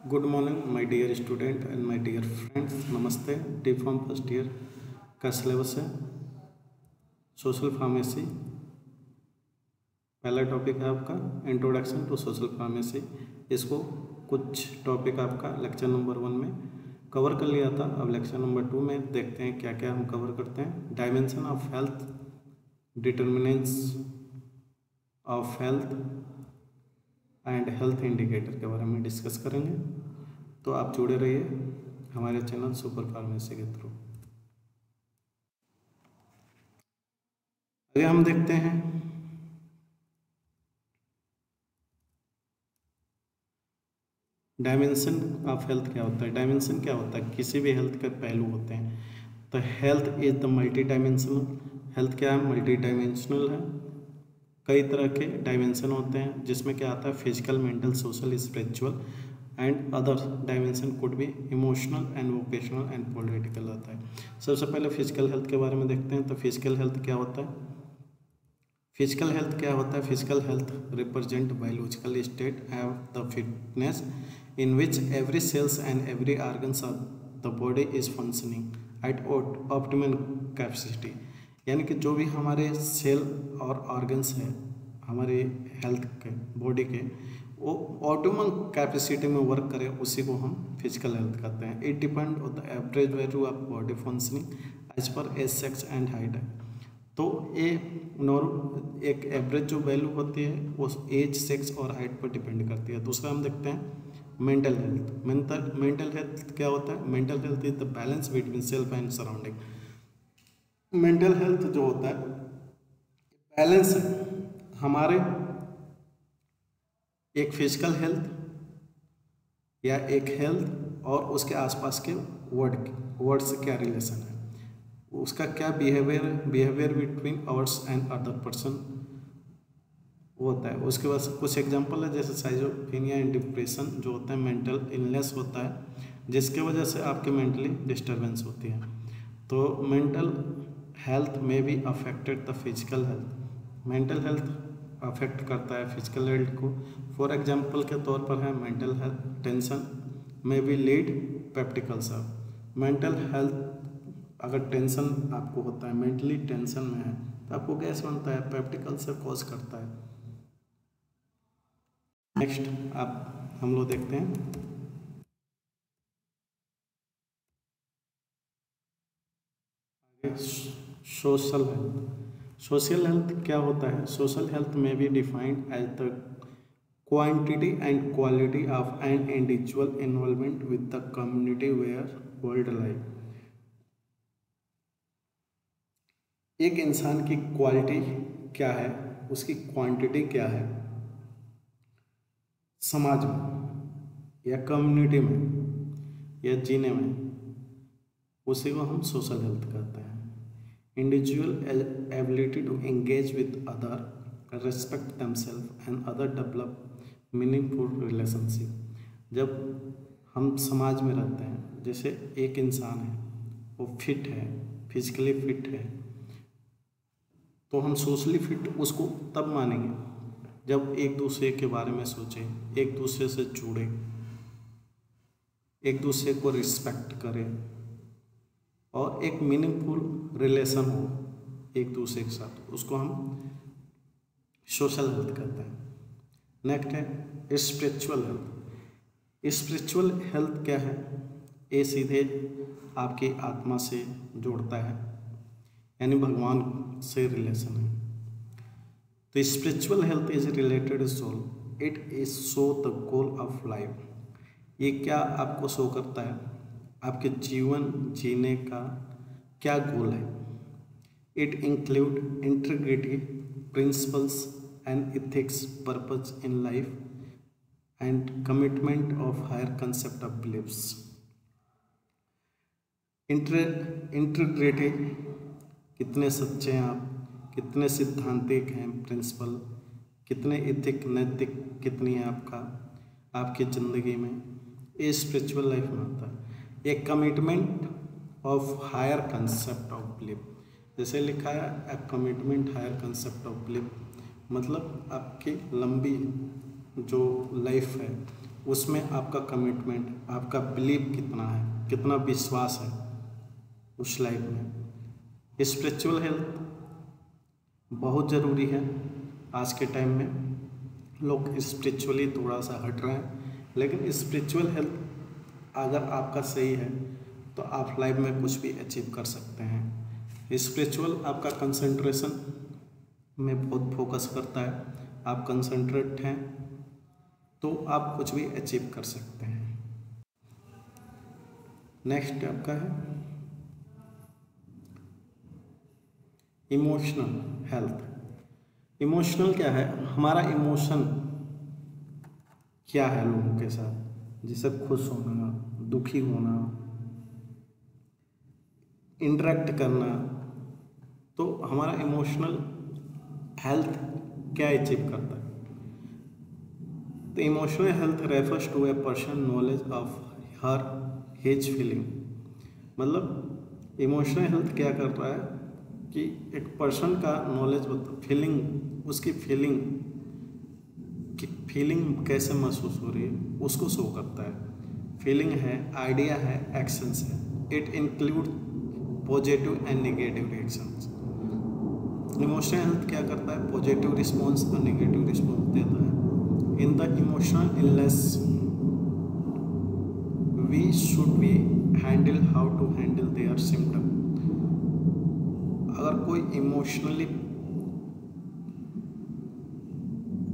Good morning my dear student and my dear friends. नमस्ते। D pharm first year का syllabus है social pharmacy. पहला topic है आपका इंट्रोडक्शन टू सोशल फार्मेसी। इसको कुछ टॉपिक आपका लेक्चर नंबर 1 में कवर कर लिया था। अब लेक्चर नंबर 2 में देखते हैं क्या क्या हम कवर करते हैं। Dimension of health, determinants of health and health indicator के बारे में डिस्कस करेंगे। तो आप जुड़े रहिए हमारे चैनल सुपर फार्मेसी के थ्रू। आगे हम देखते हैं डायमेंशन ऑफ हेल्थ क्या होता है। डायमेंशन क्या होता है? किसी भी हेल्थ के पहलू होते हैं। तो health is the multi dimensional. Health क्या है? मल्टी डायमेंशनल है। कई तरह के डायमेंशन होते हैं जिसमें क्या आता है? Physical, mental, social, spiritual and other dimension could भी emotional and vocational and political आता है। सबसे पहले फिजिकल हेल्थ के बारे में देखते हैं। तो फिजिकल हेल्थ क्या होता है? फिजिकल हेल्थ क्या होता है? Physical health represent biological state of the fitness in which every cells and every organs of the body is functioning at optimum capacity। यानी कि जो भी हमारे सेल और ऑर्गन्स हैं हमारे हेल्थ के बॉडी के, वो ऑप्टिमम कैपेसिटी में वर्क करें, उसी को हम फिजिकल हेल्थ कहते हैं। It depend on the average value of body functioning as per age, sex and height है। तो ये नॉर्मल एक एवरेज जो वैल्यू होती है वो एज, सेक्स और हाइट पर डिपेंड करती है। दूसरा हम देखते हैं मेंटल हेल्थ। मेंटल हेल्थ क्या होता है? Mental health is the balance between self and surrounding. Mental health जो होता है बैलेंस है हमारे एक फिजिकल हेल्थ या एक हेल्थ और उसके आसपास के वर्ड से क्या रिलेशन है, उसका क्या behaviour between ours and other person होता है। उसके बाद कुछ एग्जांपल है जैसे साइजोफ्रेनिया एंड डिप्रेशन जो होता है मेंटल इलनेस होता है जिसके वजह से आपके मेंटली डिस्टर्बेंस होती है। तो मेंटल हेल्थ में भी affected the physical health. Mental health affect करता है फिजिकल हेल्थ को। फॉर एग्जांपल के तौर पर है मेंटल हेल्थ टेंशन में भी लीड पेप्टिकल्स ऑफ। मेंटल हेल्थ अगर टेंशन आपको होता है, मेंटली टेंशन में है, तो आपको गैस बनता है, पेप्टिकल से कॉज करता है। नेक्स्ट आप हम लोग देखते हैं सोशल हेल्थ। सोशल हेल्थ क्या होता है? सोशल हेल्थ में भी defined as the quantity and quality of an individual involvement with the community where world life. एक इंसान की क्वालिटी क्या है, उसकी क्वांटिटी क्या है समाज में या कम्युनिटी में या जीने में, उसी को हम सोशल हेल्थ कहते हैं। Individual ability to engage with other, respect themselves and other, develop meaningful relationship. जब हम समाज में रहते हैं, जैसे एक इंसान है वो फिट है, फिजिकली फिट है, तो हम सोशली फिट उसको तब मानेंगे जब एक दूसरे के बारे में सोचें, एक दूसरे से जुड़े, एक दूसरे को रिस्पेक्ट करें और एक मीनिंगफुल रिलेशन हो एक दूसरे के साथ, उसको हम सोशल हेल्थ कहते हैं। नेक्स्ट है स्पिरिचुअल हेल्थ। स्पिरिचुअल हेल्थ क्या है? ये सीधे आपकी आत्मा से जोड़ता है, यानी भगवान से रिलेशन है। तो spiritual health is related soul, it is show the goal of life. ये क्या आपको शो करता है? आपके जीवन जीने का क्या गोल है। It include integrity, principles and ethics, purpose in life and commitment of higher concept of believes. Integrity, कितने सच्चे हैं आप, कितने सिद्धांतिक हैं, प्रिंसिपल कितने, इथिक नैतिक कितनी है आपकी ज़िंदगी में, ये स्पिरिचुअल लाइफ में आता है। एक commitment of higher concept of belief, जैसे लिखा है a commitment higher concept of belief, मतलब आपकी लंबी जो लाइफ है उसमें आपका कमिटमेंट, आपका बिलीव कितना है, कितना विश्वास है उस लाइफ में। स्पिरिचुअल हेल्थ बहुत ज़रूरी है। आज के टाइम में लोग स्पिरिचुअली थोड़ा सा हट रहे हैं, लेकिन स्पिरिचुअल हेल्थ अगर आपका सही है तो आप लाइफ में कुछ भी अचीव कर सकते हैं। स्पिरिचुअल आपका कंसंट्रेशन में बहुत फोकस करता है। आप कंसंट्रेट हैं तो आप कुछ भी अचीव कर सकते हैं। नेक्स्ट आपका है इमोशनल हेल्थ। इमोशनल क्या है? हमारा इमोशन क्या है लोगों के साथ, जैसे खुश होना, दुखी होना, इंटरेक्ट करना। तो हमारा इमोशनल हेल्थ क्या अचीव करता है? तो emotional health refers to a person knowledge of her his feeling. मतलब इमोशनल हेल्थ क्या कर रहा है कि एक पर्सन का नॉलेज, फीलिंग, उसकी फीलिंग कि फीलिंग कैसे महसूस हो रही है उसको शो करता है। फीलिंग है, आइडिया है, एक्शंस है। It include positive and negative reactions. Emotional health क्या करता है? पॉजिटिव रिस्पॉन्स और नेगेटिव रिस्पॉन्स देता है। In the emotional illness we should be handle how to handle their symptom. अगर कोई इमोशनली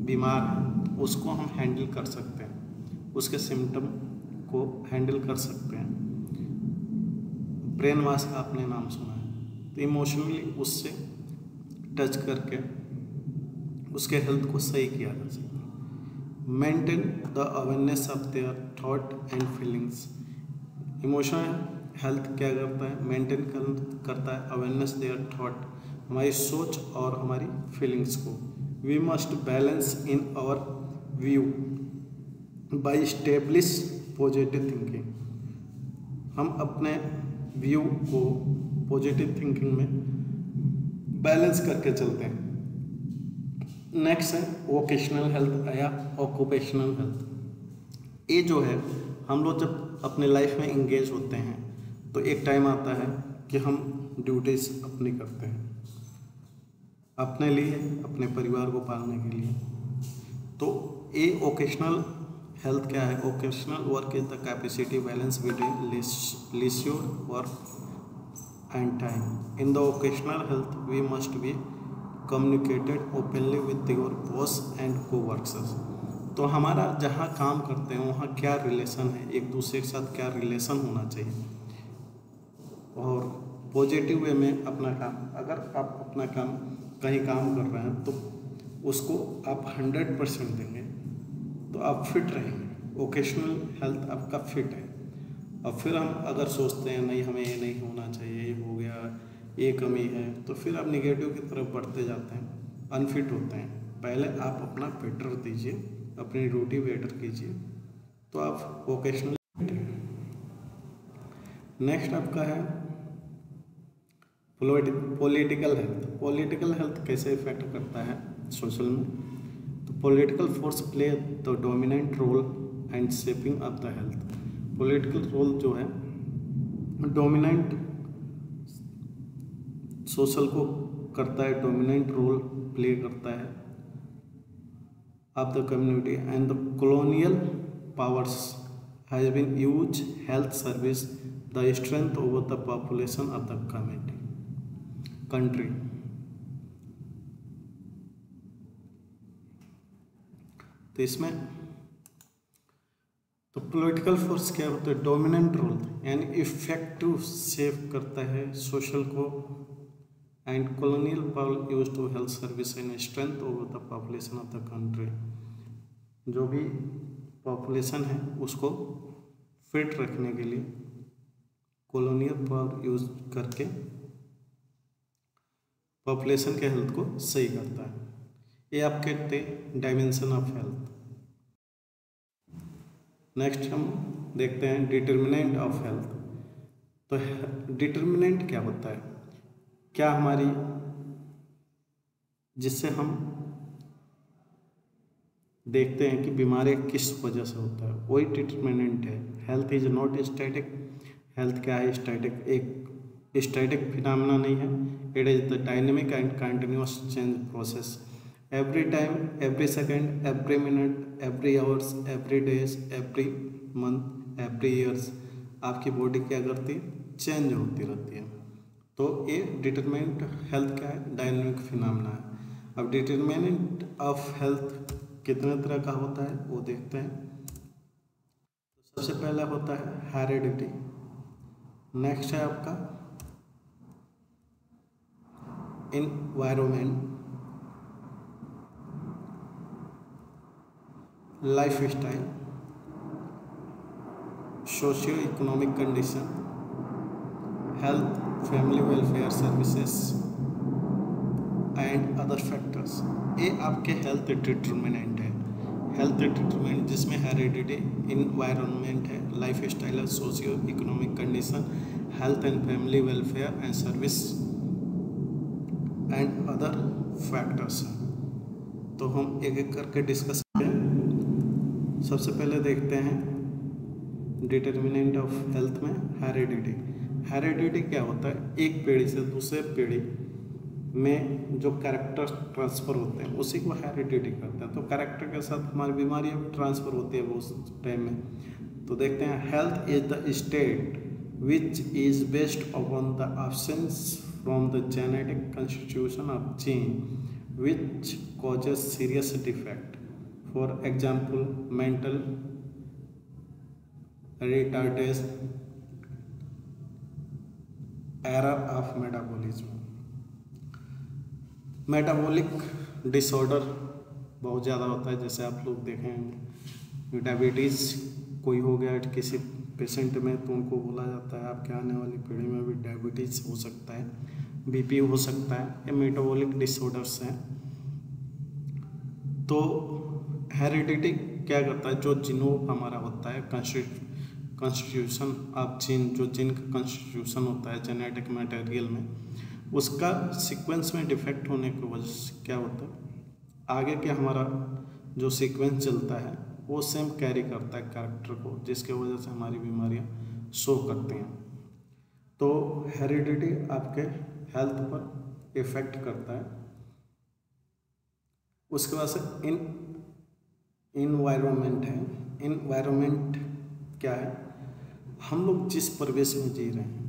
बीमार है उसको हम हैंडल कर सकते हैं, उसके सिम्टम को हैंडल कर सकते हैं। ब्रेन वॉश का आपने नाम सुना है, तो इमोशनली उससे टच करके उसके हेल्थ को सही किया जा सकता है। Maintain the awareness of their thought and feelings. Emotional health क्या करता है? मेंटेन करता है अवेयरनेस देयर थॉट, हमारी सोच और हमारी फीलिंग्स को। We must balance in our view by establish positive thinking. हम अपने व्यू को पॉजिटिव थिंकिंग में बैलेंस करके चलते हैं। नेक्स्ट है वोकेशनल हेल्थ या ऑक्यूपेशनल हेल्थ। ये जो है, हम लोग जब अपने लाइफ में इंगेज होते हैं तो एक टाइम आता है कि हम ड्यूटीज अपनी करते हैं अपने लिए, अपने परिवार को पालने के लिए। तो ये ओकेशनल हेल्थ क्या है? Occupational work is the capacity balance between leisure work and time. In the occupational health we must be communicated openly with your boss and coworkers. तो हमारा जहाँ काम करते हैं वहाँ क्या रिलेशन है, एक दूसरे के साथ क्या रिलेशन होना चाहिए, और पॉजिटिव वे में अपना काम, अगर आप अपना काम कहीं काम कर रहे हैं तो उसको आप 100% देंगे तो आप फिट रहेंगे। ओकेशनल हेल्थ आपका फिट है। और फिर हम अगर सोचते हैं नहीं हमें ये नहीं होना चाहिए, ये हो गया, ये कमी है, तो फिर आप निगेटिव की तरफ बढ़ते जाते हैं, अनफिट होते हैं। पहले आप अपना बेटर दीजिए, अपनी ड्यूटी बेटर कीजिए, तो आप वोकेशनल। नेक्स्ट आपका है पॉलिटिकल हेल्थ। पॉलिटिकल हेल्थ कैसे इफेक्ट करता है सोशल में? तो political force play the dominant role and shaping of the health. Political role जो है डोमिनेंट सोशल को करता है, डोमिनेंट रोल प्ले करता है of the community and the colonial powers has been used health service the strength over the population of the country. तो इसमें तो पॉलिटिकल फोर्स क्या होता है? डोमिनेंट रोल, यानी इफेक्टिव शेप करता है सोशल को, and colonial power used to health service and strength over the population of the country। जो भी पॉपुलेशन है उसको फिट रखने के लिए कॉलोनियल पावर यूज करके पॉपुलेशन के हेल्थ को सही करता है। ये आप कहते हैं डायमेंशन ऑफ हेल्थ। नेक्स्ट हम देखते हैं डिटर्मिनेंट ऑफ हेल्थ। तो डिटर्मिनेंट क्या होता है? क्या हमारी, जिससे हम देखते हैं कि बीमारी किस वजह से होता है, वही डिटरमिनेंट है। Health is not static. Health क्या है? स्टैटिक, एक स्टैटिक फिनोमेना नहीं है। It is the dynamic and continuous change process. Every time, every second, every minute, every hours, every days, every month, every years आपकी body क्या करती है? Change होती रहती है। तो ये डिटरमिनेंट हेल्थ क्या है? डायनेमिक फिनोमेना है। अब डिटरमिनेंट ऑफ हेल्थ कितने तरह का होता है वो देखते हैं। तो सबसे पहला होता है हेरिडिटी। नेक्स्ट है आपका environment, life style, socio economic condition, health, family welfare services and other factors. ये आपके हेल्थ डिटरमिनेंट है। हेल्थ डिटरमिनेंट जिसमें हेरिडिटी, एनवायरनमेंट है, लाइफ स्टाइल है, socio economic condition, health and family welfare and service and other factors हैं। तो हम एक एक करके डिस्कस करें। सबसे पहले देखते हैं डिटरमिनेंट ऑफ हेल्थ में हेरिडिटी। हेरिडिटी क्या होता है? एक पीढ़ी से दूसरे पीढ़ी में जो कैरेक्टर ट्रांसफ़र होते हैं उसी को हेरिडिटी करते हैं। तो कैरेक्टर के साथ हमारी बीमारियाँ ट्रांसफ़र होती है वो उस टाइम में। तो देखते हैं, health is the state which is based upon the absence from the genetic constitution of gene which causes serious defect. For example, mental retardation, error of metabolism. Metabolic disorder बहुत ज़्यादा होता है, जैसे आप लोग देखें डायबिटीज़ कोई हो गया किसी पेशेंट में तो उनको बोला जाता है आपके आने वाली पीढ़ी में भी डायबिटीज़ हो सकता है, बीपी हो सकता है। ये मेटाबॉलिक डिसऑर्डर्स हैं। तो हेरिडिटी क्या करता है? जो जीनोम हमारा होता है, कॉन्स्टिट्यूशन ऑफ जीन, जो जीन का कॉन्स्टिट्यूशन होता है जेनेटिक मटेरियल में, उसका सीक्वेंस में डिफेक्ट होने की वजह से क्या होता है? आगे के हमारा जो सीक्वेंस चलता है वो सेम कैरी करता है कैरेक्टर को, जिसके वजह से हमारी बीमारियां शो करती हैं। तो हेरिडिटी आपके हेल्थ पर इफेक्ट करता है। उसके बाद से इन्वायरमेंट है। इन्वायरमेंट क्या है? हम लोग जिस परिवेश में जी रहे हैं,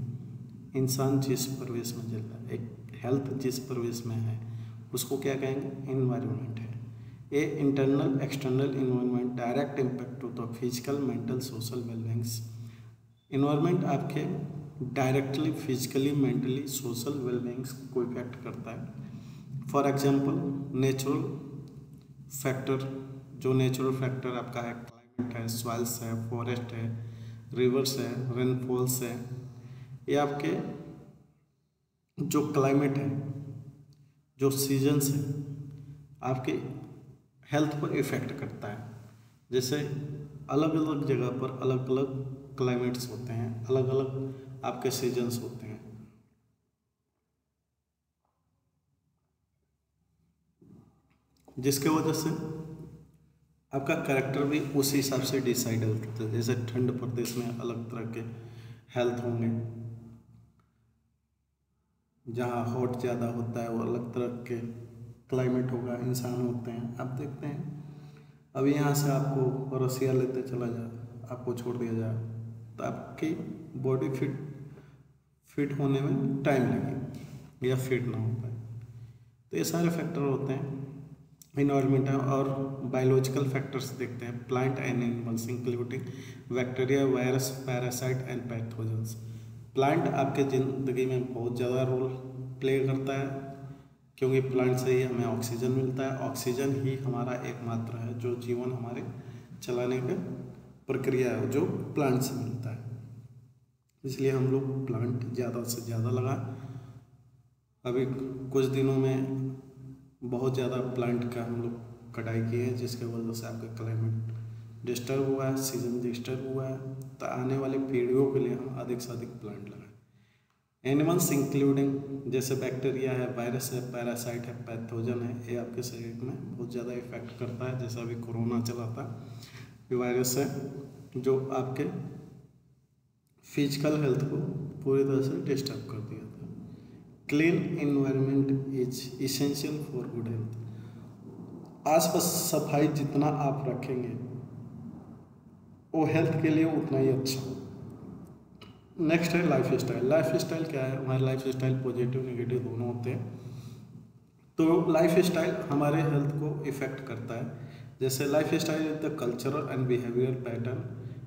इंसान जिस परिवेश में जी रहा है, एक हेल्थ जिस परिवेश में है उसको क्या कहेंगे? इन्वायरमेंट है। A internal external environment direct impact to the physical, mental, social wellbeings. Environment आपके directly physically, mentally, social wellbeings को इफेक्ट करता है। फॉर एग्जांपल, नेचुरल फैक्टर, जो नेचुरल फैक्टर आपका है, क्लाइमेट है, सॉइल्स है, फॉरेस्ट है, रिवर्स है, रेनफॉल्स है, ये आपके जो क्लाइमेट है, जो सीजन्स है, आपके हेल्थ पर इफ़ेक्ट करता है। जैसे अलग अलग जगह पर अलग अलग क्लाइमेट्स होते हैं, अलग अलग आपके सीजन्स होते हैं। जिसके वजह से आपका कैरेक्टर भी उस हिसाब से डिसाइड होता है। जैसे ठंड प्रदेश में अलग तरह के हेल्थ होंगे, जहाँ हॉट ज़्यादा होता है वो अलग तरह के क्लाइमेट होगा, इंसान होते हैं। आप देखते हैं अभी यहाँ से आपको रसिया लेते चला जाए, आपको छोड़ दिया जाए तो आपकी बॉडी फिट होने में टाइम लगेगा या फिट ना हो पाए। तो ये सारे फैक्टर होते हैं इन्वायरमेंट। और बायोलॉजिकल फैक्टर्स देखते हैं, plant and animals including bacteria, virus, parasite and pathogens. Plant आपके ज़िंदगी में बहुत ज़्यादा रोल प्ले करता है, क्योंकि प्लांट से ही हमें ऑक्सीजन मिलता है। ऑक्सीजन ही हमारा एकमात्र है जो जीवन हमारे चलाने का प्रक्रिया है, जो प्लांट से मिलता है। इसलिए हम लोग प्लांट ज़्यादा से ज़्यादा लगाएं। अभी कुछ दिनों में बहुत ज़्यादा प्लांट का हम लोग कटाई की है, जिसके वजह से आपका क्लाइमेट डिस्टर्ब हुआ है, सीजन डिस्टर्ब हुआ है। तो आने वाली पीढ़ियों के लिए हम अधिक से अधिक प्लांट लगाएं। एनिमल्स इंक्लूडिंग जैसे बैक्टीरिया है, वायरस है, पैरासाइट है, पैथोजन है, ये आपके शरीर में बहुत ज़्यादा इफेक्ट करता है। जैसा अभी कोरोना चला था, ये वायरस है जो आपके फिजिकल हेल्थ को पूरी तरह से डिस्टर्ब कर दिया था। Clean environment is essential for good health. आसपास सफाई जितना आप रखेंगे वो हेल्थ के लिए उतना ही अच्छा। नेक्स्ट है लाइफ स्टाइल। लाइफ स्टाइल क्या है? हमारे लाइफ स्टाइल पॉजिटिव नेगेटिव दोनों होते हैं। तो लाइफ स्टाइल हमारे हेल्थ को इफेक्ट करता है। जैसे life style is the cultural and behaviour pattern,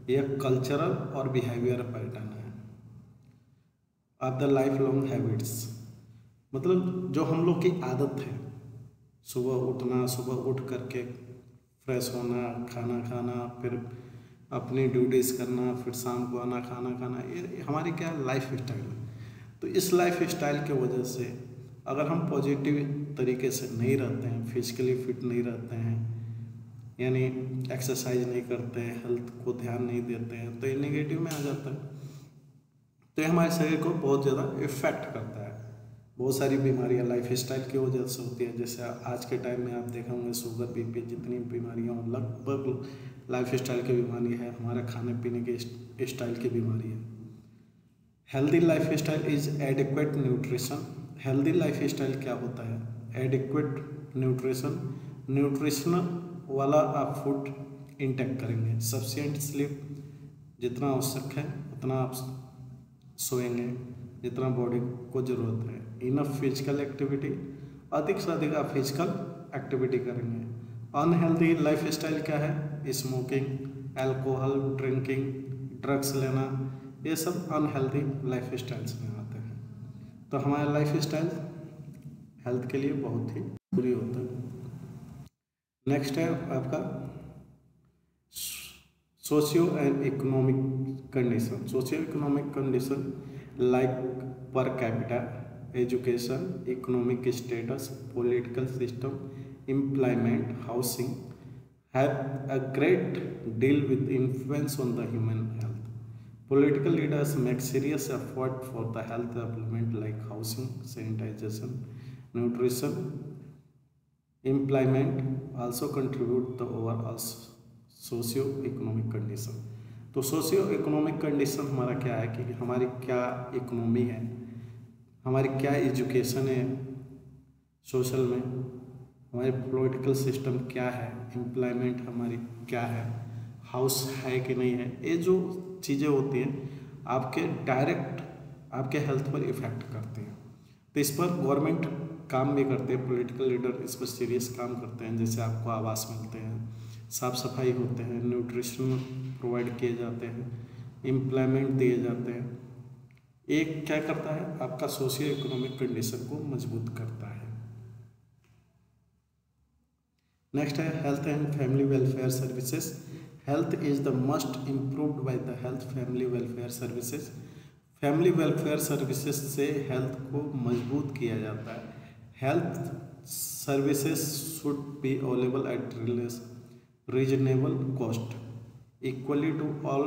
ये कल्चरल और बिहेवियर पैटर्न है of the life long habits. मतलब जो हम लोग की आदत है, सुबह उठना, सुबह उठ करके फ्रेश होना, खाना खाना, फिर अपनी ड्यूटीज़ करना, फिर शाम को आना, खाना खाना, ये हमारी क्या लाइफ स्टाइल है। तो इस लाइफ स्टाइल के वजह से अगर हम पॉजिटिव तरीके से नहीं रहते हैं, फिजिकली फिट नहीं रहते हैं, यानी एक्सरसाइज नहीं करते हैं, हेल्थ को ध्यान नहीं देते हैं, तो ये नेगेटिव में आ जाता है। तो ये हमारे शरीर को बहुत ज़्यादा इफेक्ट करता है। बहुत सारी बीमारियां लाइफ स्टाइल की वजह से होती है। जैसे आज के टाइम में आप देखे होंगे शुगर, बीपी, जितनी बीमारियां लगभग लाइफ स्टाइल की बीमारी है, हमारा खाने पीने के स्टाइल की बीमारी है। Healthy life style is adequate nutrition. Healthy life style क्या होता है? एडिक्वेट न्यूट्रिशन, न्यूट्रिशनल वाला आप फूड इंटेक करेंगे। सफिशिएंट स्लीप, जितना आवश्यक है उतना आप सोएंगे, जितना बॉडी को ज़रूरत है। इनफ फिजिकल एक्टिविटी, अधिक से अधिक आप फिजिकल एक्टिविटी करेंगे। अनहेल्दी लाइफ स्टाइल क्या है? स्मोकिंग, अल्कोहल ड्रिंकिंग, ड्रग्स लेना, ये सब अनहेल्दी लाइफ स्टाइल्स में आते हैं। तो हमारा लाइफ स्टाइल हेल्थ के लिए बहुत ही बुरी होता है। नेक्स्ट है आपका socio and economic condition. Socio economic condition like per capita, education, economic status, political system, employment, housing have a great deal with influence on the human health. Political leaders make serious effort for the health development like housing, sanitation, nutrition, employment also contribute to overall socio-economic condition. तो socio economic condition हमारा क्या है कि हमारी क्या economy है, हमारी क्या एजुकेशन है सोशल में, हमारी पॉलिटिकल सिस्टम क्या है, एम्प्लॉयमेंट हमारी क्या है, हाउस है कि नहीं है, ये जो चीज़ें होती हैं आपके डायरेक्ट आपके हेल्थ पर इफ़ेक्ट करती हैं। तो इस पर गवर्नमेंट काम भी करते हैं, पॉलिटिकल लीडर इस पर सीरियस काम करते हैं। जैसे आपको आवास मिलते हैं, साफ सफाई होते हैं, न्यूट्रिशन प्रोवाइड किए जाते हैं, एम्प्लॉयमेंट दिए जाते हैं। एक क्या करता है? आपका सोशियो इकोनॉमिक कंडीशन को मजबूत करता है। नेक्स्ट है health and family welfare services. Health is the must improved by the health family welfare services. Family welfare services से हेल्थ को मजबूत किया जाता है। Health services should be available at reasonable cost equally to all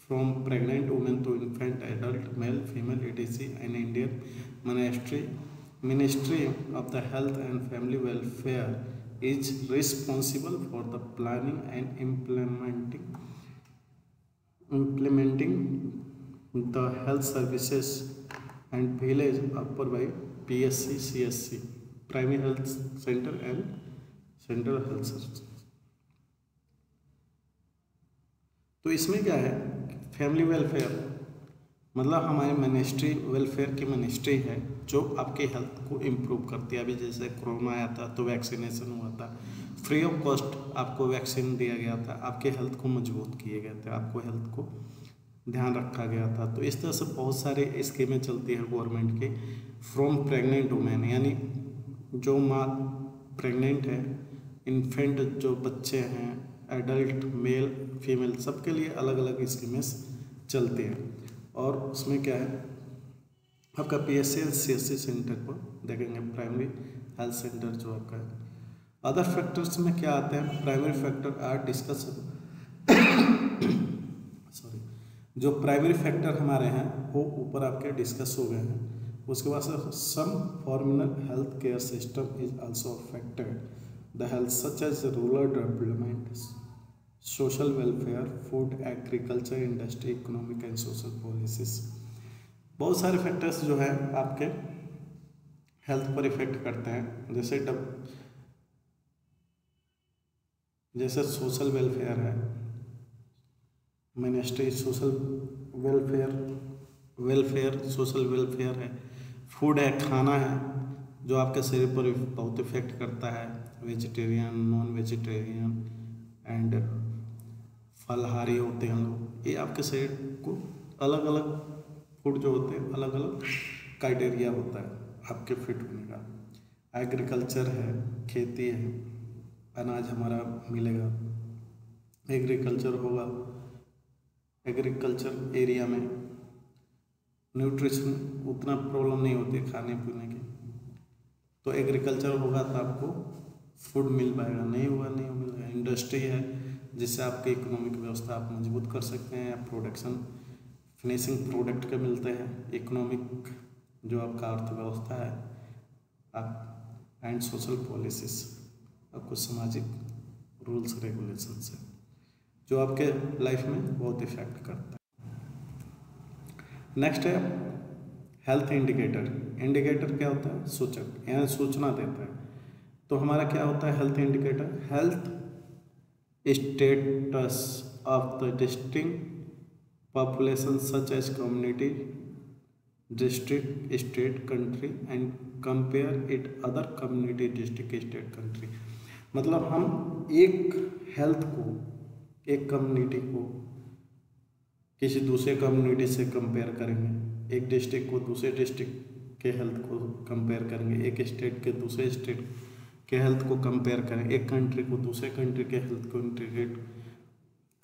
from pregnant women to infant, adult, male, female, etc. An Indian ministry of the health and family welfare is responsible for the planning and implementing the health services and village upper by PSC, CSC, primary health center and central health services। तो इसमें क्या है? Family welfare मतलब हमारी ministry welfare की ministry है जो आपके हेल्थ को इम्प्रूव करती है। अभी जैसे कोरोना आया था तो वैक्सीनेशन हुआ था, फ्री ऑफ कॉस्ट आपको वैक्सीन दिया गया था, आपके हेल्थ को मजबूत किए गए थे, आपको हेल्थ को ध्यान रखा गया था। तो इस तरह से बहुत सारे स्कीमें चलती हैं गवर्नमेंट की। फ्रॉम प्रेग्नेंट वुमेन, यानी जो माँ प्रेग्नेंट है, इन्फेंट जो बच्चे हैं, एडल्ट, मेल, फीमेल, सबके लिए अलग अलग स्कीमें चलती हैं। और उसमें क्या है आपका PSC और CSC सेंटर को देखेंगे, प्राइमरी हेल्थ सेंटर जो आपका है। अदर फैक्टर्स में क्या आते हैं? Primary factor are discuss sorry जो प्राइमरी फैक्टर हमारे हैं वो ऊपर आपके डिस्कस हो गए हैं। उसके बाद some formal health care system is also affected the health such as rural development, social welfare, food, agriculture, industry, economic and social policies. बहुत सारे फैक्टर्स जो है आपके हेल्थ पर इफेक्ट करते हैं। जैसे सोशल वेलफेयर है, ministry social welfare social welfare है, फूड है, खाना है जो आपके शरीर पर बहुत इफेक्ट करता है, वेजिटेरियन, नॉन वेजिटेरियन एंड फलहारी होते हैं लोग, ये आपके शरीर को अलग अलग फूड जो होते हैं अलग अलग क्राइटेरिया होता है आपके फिट होने का। एग्रीकल्चर है, खेती है, अनाज हमारा मिलेगा, एग्रीकल्चर होगा, एग्रीकल्चर एरिया में न्यूट्रिशन उतना प्रॉब्लम नहीं होती खाने पीने की, तो एग्रीकल्चर होगा तो आपको फूड मिल पाएगा, नहीं होगा नहीं मिलेगा। इंडस्ट्री है जिससे आपकी इकोनॉमिक व्यवस्था आप मजबूत कर सकते हैं, या प्रोडक्शन फिनिशिंग प्रोडक्ट के मिलते हैं, इकोनॉमिक जो आपका अर्थव्यवस्था है आप एंड सोशल पॉलिसीज, आपको सामाजिक रूल्स रेगुलेशन से जो आपके लाइफ में बहुत इफेक्ट करता है। नेक्स्ट है हेल्थ इंडिकेटर। इंडिकेटर क्या होता है? सूचक, यानी सूचना देता है। तो हमारा क्या होता है health indicator? Health status of the district population such as community, district, state, country and compare it other community, district, state, country। मतलब हम एक हेल्थ को, एक कम्युनिटी को किसी दूसरे कम्युनिटी से कंपेयर करेंगे, एक डिस्ट्रिक्ट को दूसरे डिस्ट्रिक्ट के हेल्थ को कंपेयर करेंगे, एक स्टेट के दूसरे स्टेट के हेल्थ को कंपेयर करेंगे, एक कंट्री को दूसरे कंट्री के हेल्थ को इंटीग्रेट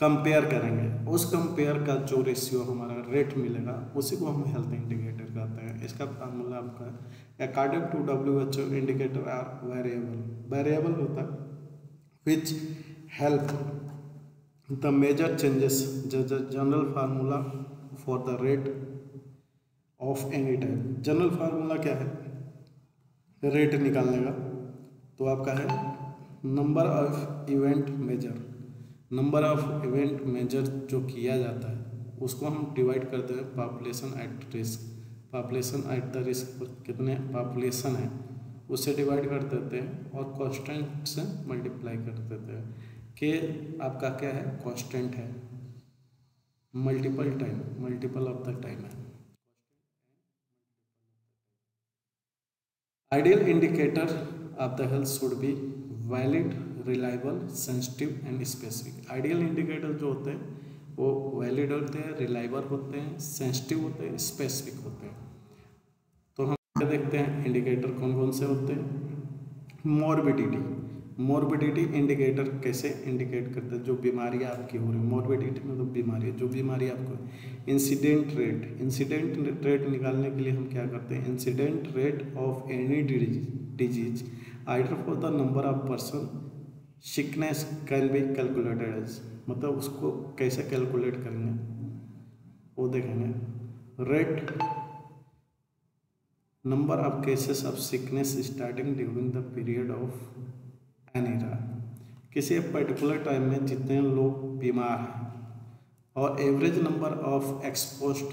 कंपेयर करेंगे। उस कंपेयर का जो रेशियो हमारा रेट मिलेगा उसी को हम हेल्थ इंडिकेटर कहते हैं। इसका फार्मूला आपका according to WHO indicator are variable होता है which help the measure changes general formula for the rate of any type. General formula क्या है रेट निकालने का? तो आपका है number of event measure, number of event measure जो किया जाता है उसको हम डिवाइड करते हैं population at risk. Population at the risk पर कितने पॉपुलेशन है उससे डिवाइड कर देते हैं और कांस्टेंट से मल्टीप्लाई कर देते हैं कि आपका क्या है कांस्टेंट है, मल्टीपल ऑफ द टाइम है। Ideal indicator of the health should be valid, reliable, sensitive and specific. Ideal indicator जो होते हैं वो वैलिड होते हैं, रिलायबल होते हैं, सेंसिटिव होते हैं, स्पेसिफिक होते हैं। तो हम क्या देखते हैं इंडिकेटर कौन कौन से होते हैं? मॉर्बिडिटी इंडिकेटर कैसे इंडिकेट करते हैं? जो बीमारियां आपकी हो रही है, मॉर्बिडिटी मतलब बीमारी, जो बीमारी आपको। इंसिडेंट रेट निकालने के लिए हम क्या करते हैं? Incident rate of any disease either for the number of person sickness can be calculated as, मतलब उसको कैसे कैलकुलेट करेंगे वो देखेंगे। Rate number of cases of sickness starting during the period of an era, किसी पर्टिकुलर टाइम में जितने लोग बीमार हैं, और average number of exposed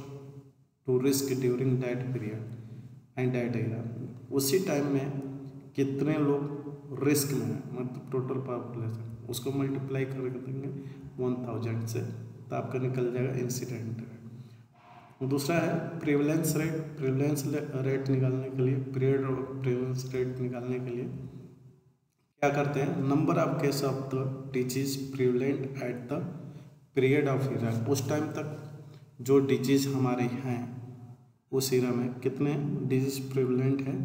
to risk during that period and that era, उसी टाइम में कितने लोग रिस्क में है, मतलब टोटल पॉपुलेशन, उसको मल्टीप्लाई कर देंगे 1000 से तो आपका निकल जाएगा इंसिडेंट रेट। दूसरा है प्रिवलेंस रेट निकालने के लिए, पीरियड ऑफ प्रिवलेंस रेट निकालने के लिए क्या करते हैं? Number of case of the disease prevalent at the period of era, उस टाइम तक जो डिजीज हमारे हैं उस ईरा में कितने डिजीज प्रिवलेंट है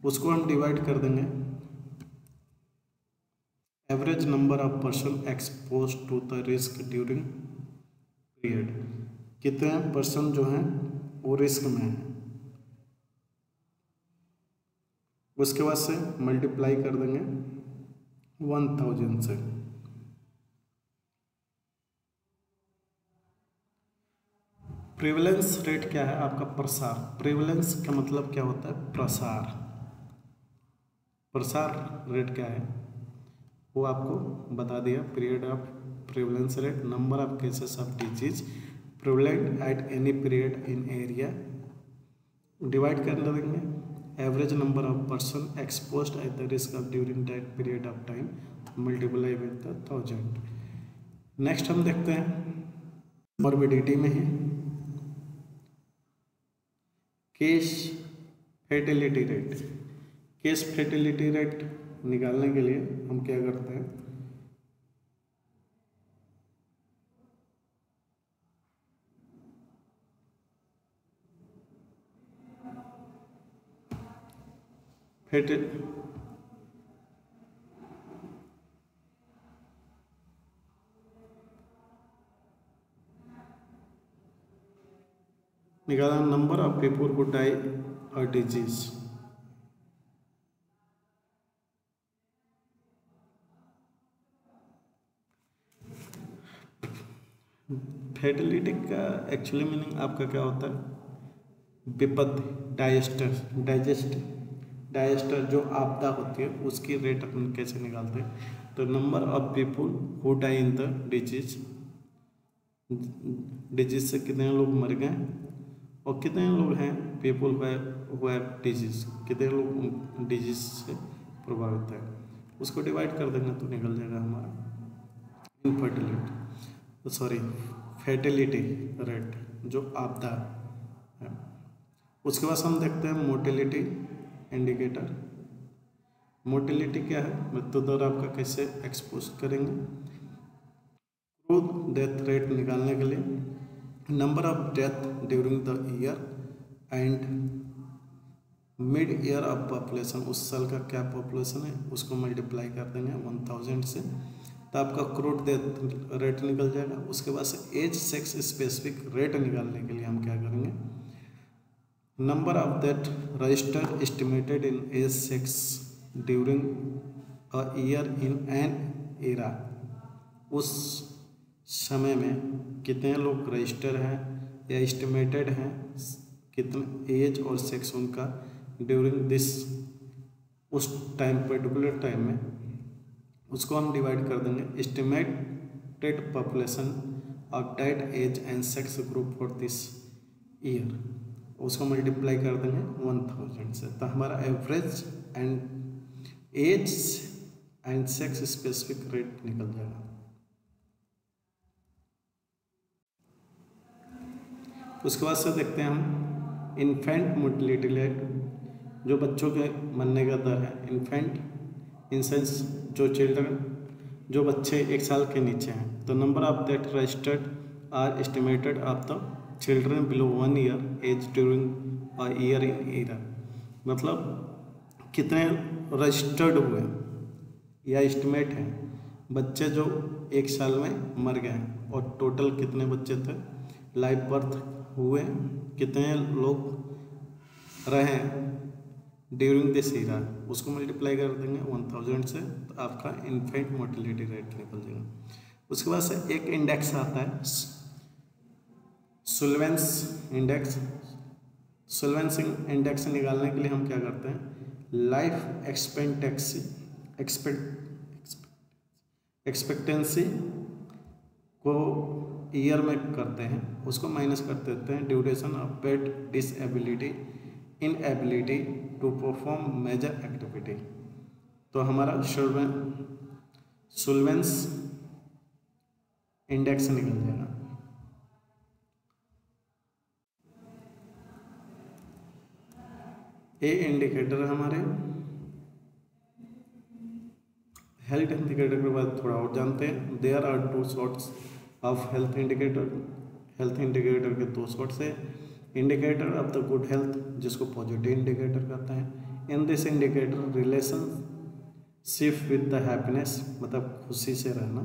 उसको हम डिवाइड कर देंगे average number of person expose to the risk during period, कितने पर्सन जो हैं वो रिस्क में हैं, उसके बाद से मल्टीप्लाई कर देंगे 1000 से। प्रिवलेंस रेट क्या है आपका? प्रसार। प्रिवलेंस का मतलब क्या होता है? प्रसार। प्रसार रेट क्या है वो आपको बता दिया। Period of prevalence rate, number of cases of disease prevalent at any period in area, divide कर देंगे average number of person exposed at the risk of during that period of time multiply with the 1000। Next हम देखते हैं morbidity में है case fertility rate. Case fertility rate निकालने के लिए हम क्या करते हैं? निकाला number of people who die और डिजीज। फर्टिलिटी का एक्चुअली मीनिंग आपका क्या होता है? विपत्ति, डाइजेस्टर जो आपदा होती है उसकी रेट अपन कैसे निकालते हैं? तो number of people who die in the disease से कितने लोग मर गए और कितने लोग हैं पीपल हु हैव डिजीज, कितने लोग डिजीज से प्रभावित है, उसको डिवाइड कर देंगे तो निकल जाएगा हमारा इनफर्टिलिटी सॉरी फर्टिलिटी रेट जो आपदा है। उसके बाद हम देखते हैं मोटिलिटी इंडिकेटर। मोटिलिटी क्या है? मृत्यु दर आपका कैसे एक्सपोज करेंगे? क्रूड डेथ रेट निकालने के लिए number of death during the year and mid year of population, उस साल का क्या पॉपुलेशन है उसको मल्टीप्लाई कर देंगे 1000 से, तो आपका क्रूड डेथ रेट निकल जाएगा। उसके बाद से एज सेक्स स्पेसिफिक रेट निकालने के लिए हम क्या करेंगे? Number of that register estimated in age sex during a year in an area, उस समय में कितने लोग रजिस्टर हैं या एस्टिमेटेड हैं, कितने एज और सेक्स उनका ड्यूरिंग दिस उस टाइम पर्टिकुलर टाइम में, उसको हम डिवाइड कर देंगे estimated population of that age and sex group for this year, उसको मल्टीप्लाई कर देंगे 1000 से, तो हमारा average and age and sex specific rate निकल जाएगा। उसके बाद से देखते हैं हम इन्फेंट मोर्टेलिटी रेट, जो बच्चों के मरने का दर है। इन्फेंट इन सेंस जो चिल्ड्रन, जो बच्चे 1 साल के नीचे हैं, तो number of that registered are estimated of the children below 1 year age during a year in year, मतलब कितने रजिस्टर्ड हुए या एस्टिमेट हैं बच्चे जो 1 साल में मर गए हैं, और टोटल कितने बच्चे थे लाइव बर्थ हुए, कितने लोग रहे ड्यूरिंग दिस ईरा, उसको मल्टीप्लाई कर देंगे 1000 से, तो आपका इन्फेंट मोर्टेलिटी रेट निकल जाएगा। उसके बाद से एक इंडेक्स आता है सुल्वेंस इंडेक्स। सुल्वेंस इंडेक्स निकालने के लिए हम क्या करते हैं? लाइफ एक्सपेक्टेंसी को ईयर में करते हैं, उसको माइनस कर देते हैं duration of bed disability inability to perform major activity, तो हमारा सुल्वेंस इंडेक्स निकल जाएगा। ए इंडिकेटर हमारे हेल्थ इंडिकेटर के बाद थोड़ा और जानते हैं। There are 2 sorts of health indicator. Health indicator के 2 सॉर्ट्स है। Indicator of the good health, जिसको पॉजिटिव इंडिकेटर कहते हैं। In this indicator relationship with the happiness, मतलब खुशी से रहना,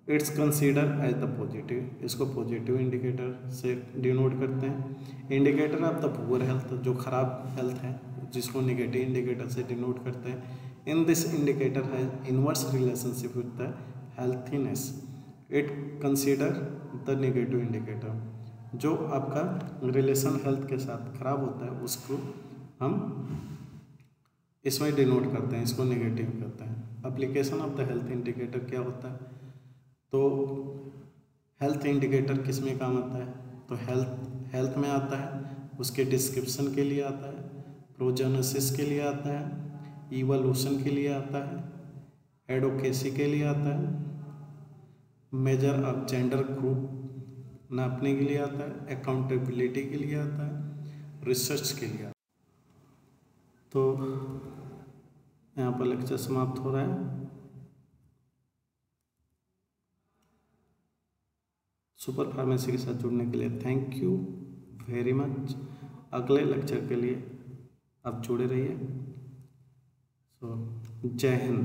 it's consider as the positive, इसको पॉजिटिव इंडिकेटर से डिनोट करते हैं। Indicator of the poor health, जो खराब हेल्थ है, जिसको नेगेटिव इंडिकेटर से डिनोट करते हैं। In this indicator has inverse relationship with the healthiness, it consider the negative indicator. जो आपका रिलेशन हेल्थ के साथ खराब होता है उसको हम इसमें डिनोट करते हैं, इसको नेगेटिव करते हैं। Application of the health indicator क्या होता है? तो हेल्थ इंडिकेटर किस में काम आता है? तो हेल्थ में आता है, उसके डिस्क्रिप्शन के लिए आता है, प्रोजेनेसिस के लिए आता है, इवोल्यूशन के लिए आता है, एडोकेसी के लिए आता है, मेजर ऑफ जेंडर ग्रुप नापने के लिए आता है, अकाउंटेबिलिटी के लिए आता है, रिसर्च के लिए आता है। तो यहाँ पर लेक्चर समाप्त हो रहा है। सुपर फार्मेसी के साथ जुड़ने के लिए थैंक यू वेरी मच। अगले लेक्चर के लिए आप जुड़े रहिए। जय हिंद।